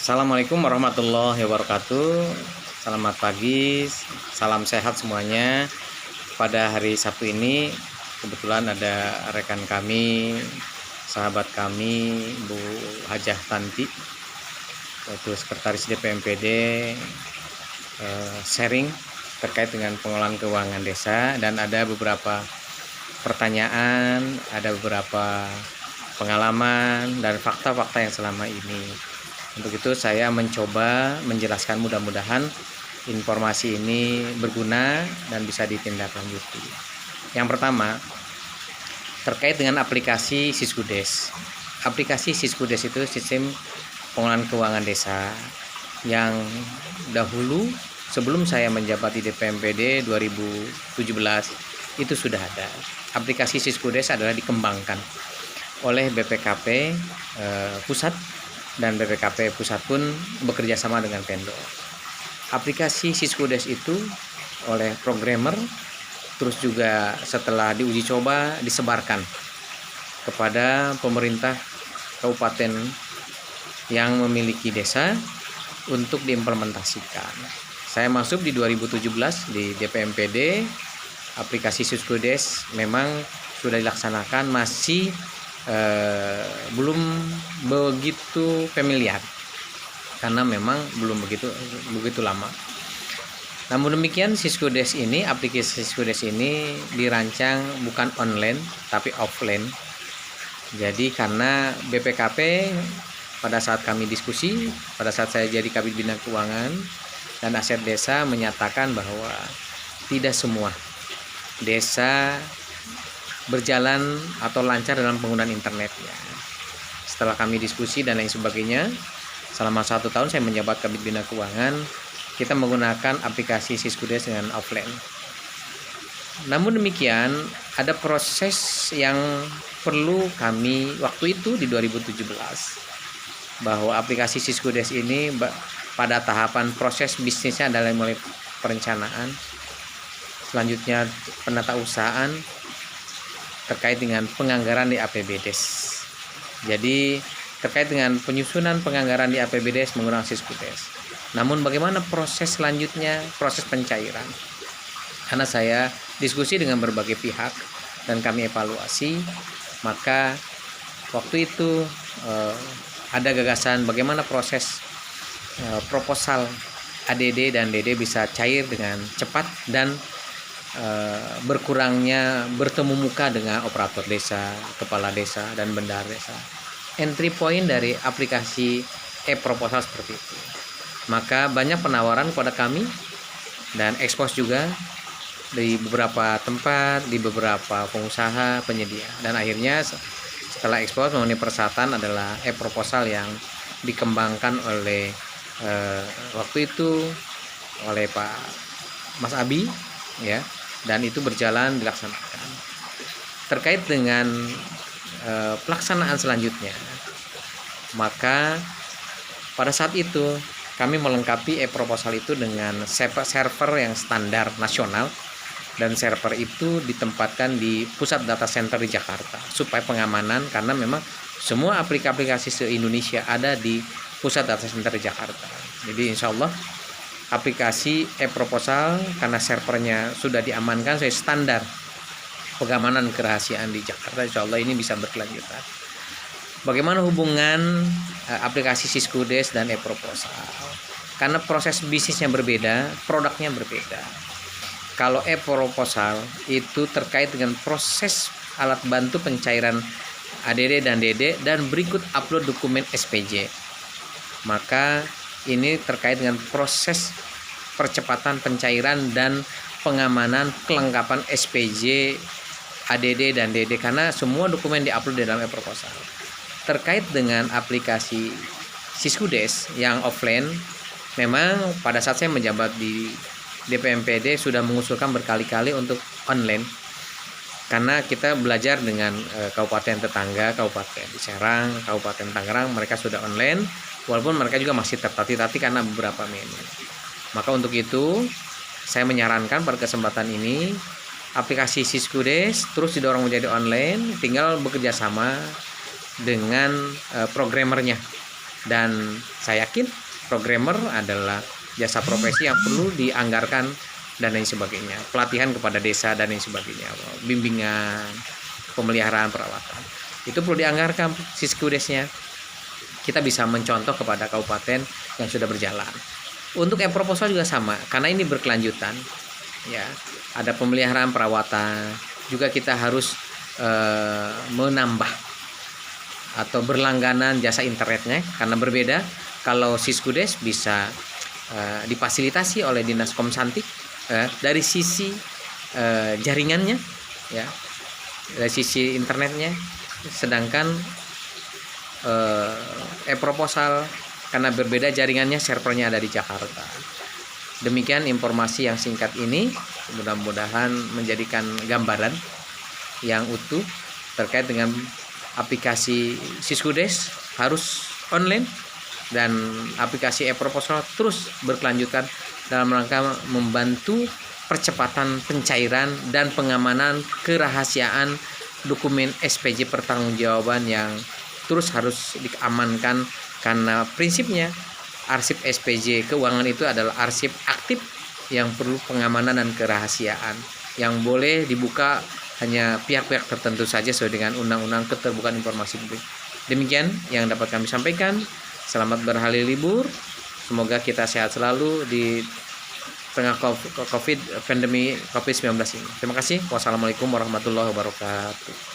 Assalamualaikum warahmatullahi wabarakatuh. Selamat pagi, salam sehat semuanya. Pada hari Sabtu ini kebetulan ada rekan kami, sahabat kami, Bu Hajah Tanti, yaitu Sekretaris DPMPD, sharing terkait dengan pengelolaan keuangan desa, dan ada beberapa pertanyaan, ada beberapa pengalaman dan fakta-fakta yang selama ini. Untuk itu saya mencoba menjelaskan, mudah-mudahan informasi ini berguna dan bisa ditindaklanjuti. Yang pertama, terkait dengan aplikasi Siskudes. Aplikasi Siskudes itu sistem pengelolaan keuangan desa yang dahulu sebelum saya menjabat di DPMPD 2017 itu sudah ada. Aplikasi Siskudes adalah dikembangkan oleh BPKP pusat, dan BPKP pusat pun bekerja sama dengan vendor. Aplikasi Siskudes itu oleh programmer, terus juga setelah diuji coba disebarkan kepada pemerintah kabupaten yang memiliki desa untuk diimplementasikan. Saya masuk di 2017 di DPMPD. Aplikasi Siskudes memang sudah dilaksanakan, masih belum begitu familiar karena memang belum begitu lama. Namun demikian, Siskudes ini, aplikasi Siskudes ini dirancang bukan online tapi offline. Jadi karena BPKP pada saat kami diskusi, pada saat saya jadi Kabid Bina Keuangan dan Aset Desa, menyatakan bahwa tidak semua desa berjalan atau lancar dalam penggunaan internetnya. Setelah kami diskusi dan lain sebagainya, selama 1 tahun saya menjabat Kabid Bina Keuangan, kita menggunakan aplikasi Siskudes dengan offline. Namun demikian, ada proses yang perlu kami waktu itu di 2017, bahwa aplikasi Siskudes ini pada tahapan proses bisnisnya adalah mulai perencanaan, selanjutnya penatausahaan terkait dengan penganggaran di APBDes. Jadi terkait dengan penyusunan penganggaran di APBDes menggunakan Siskudes. Namun bagaimana proses selanjutnya, proses pencairan? Karena saya diskusi dengan berbagai pihak dan kami evaluasi, maka waktu itu ada gagasan bagaimana proses proposal ADD dan DD bisa cair dengan cepat dan berkurangnya bertemu muka dengan operator desa, kepala desa, dan bendahara desa. Entry point dari aplikasi e-proposal seperti itu. Maka banyak penawaran kepada kami dan ekspos juga di beberapa tempat, di beberapa pengusaha penyedia. Dan akhirnya setelah ekspos mengenai persyaratan adalah e-proposal yang dikembangkan oleh waktu itu oleh Pak Mas Abi, ya. Dan itu berjalan dilaksanakan. Terkait dengan pelaksanaan selanjutnya, maka pada saat itu kami melengkapi e-proposal itu dengan server yang standar nasional, dan server itu ditempatkan di pusat data center di Jakarta supaya pengamanan, karena memang semua aplikasi se-Indonesia ada di pusat data center di Jakarta. Jadi insya Allah aplikasi e-proposal, karena servernya sudah diamankan sesuai standar pengamanan kerahasiaan di Jakarta, insya Allah ini bisa berkelanjutan. Bagaimana hubungan aplikasi Siskudes dan e-proposal? Karena proses bisnisnya berbeda, produknya berbeda. Kalau e-proposal itu terkait dengan proses alat bantu pencairan ADD dan DD dan berikut upload dokumen SPJ. Maka ini terkait dengan proses percepatan pencairan dan pengamanan kelengkapan SPJ, ADD, dan DD, karena semua dokumen diupload di dalam e-proposal. Terkait dengan aplikasi Siskudes yang offline, memang pada saat saya menjabat di DPMPD sudah mengusulkan berkali-kali untuk online, karena kita belajar dengan kabupaten tetangga, Kabupaten Serang, Kabupaten Tangerang, mereka sudah online, walaupun mereka juga masih tertatih-tatih karena beberapa menu. Maka untuk itu saya menyarankan pada kesempatan ini aplikasi Siskudes terus didorong menjadi online, tinggal bekerja sama dengan programmernya Dan saya yakin programmer adalah jasa profesi yang perlu dianggarkan dan lain sebagainya, pelatihan kepada desa dan lain sebagainya, bimbingan, pemeliharaan, perawatan, itu perlu dianggarkan Siskudesnya. Kita bisa mencontoh kepada kabupaten yang sudah berjalan. Untuk e-proposal juga sama, karena ini berkelanjutan, ya. Ada pemeliharaan, perawatan, juga kita harus menambah atau berlangganan jasa internetnya, karena berbeda. Kalau Siskudes bisa difasilitasi oleh Dinas Komsantik dari sisi jaringannya, ya, dari sisi internetnya, sedangkan e-proposal karena berbeda jaringannya, servernya ada di Jakarta. Demikian informasi yang singkat ini, mudah-mudahan menjadikan gambaran yang utuh terkait dengan aplikasi Siskudes harus online dan aplikasi e-proposal terus berkelanjutan dalam rangka membantu percepatan pencairan dan pengamanan kerahasiaan dokumen SPJ pertanggungjawaban yang terus harus diamankan, karena prinsipnya arsip SPJ keuangan itu adalah arsip aktif yang perlu pengamanan dan kerahasiaan, yang boleh dibuka hanya pihak-pihak tertentu saja sesuai dengan Undang-Undang Keterbukaan Informasi Publik. Demikian yang dapat kami sampaikan. Selamat berhari libur. Semoga kita sehat selalu di tengah pandemi COVID-19 ini. Terima kasih. Wassalamualaikum warahmatullahi wabarakatuh.